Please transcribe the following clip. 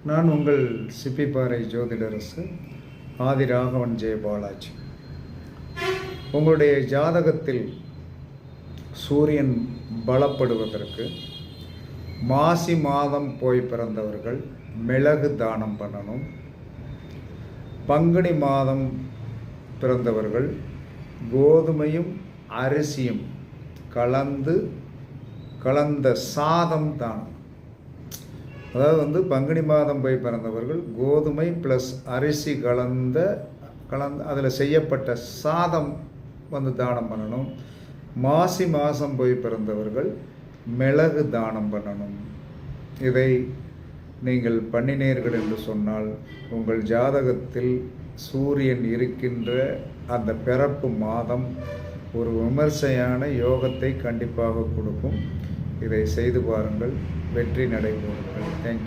நான் உங்கள் சிப்பிப்பாறை ஜோதிடரசு ஆதிராகவன் ஜெயபாலாஜி. உங்களுடைய ஜாதகத்தில் சூரியன் பலப்படுவதற்கு மாசி மாதம் போய் பிறந்தவர்கள் மிளகு தானம் பண்ணணும். பங்குனி மாதம் பிறந்தவர்கள் கோதுமையும் அரிசியும் கலந்த சாதம் தானம். அதாவது பங்குனி மாதம் போய் பிறந்தவர்கள் கோதுமை ப்ளஸ் அரிசி கலந்த அதில் செய்யப்பட்ட சாதம் தானம் பண்ணணும். மாசி மாதம் போய் பிறந்தவர்கள் மிளகு தானம் பண்ணணும். இதை நீங்கள் பண்ணினீர்கள் என்று சொன்னால் உங்கள் ஜாதகத்தில் சூரியன் இருக்கின்ற அந்த பிறப்பு மாதம் ஒரு விமர்சையான யோகத்தை கண்டிப்பாக கொடுக்கும். இதை செய்து பாருங்கள், வெற்றி நடைபெறுங்கள். தேங்க்யூ.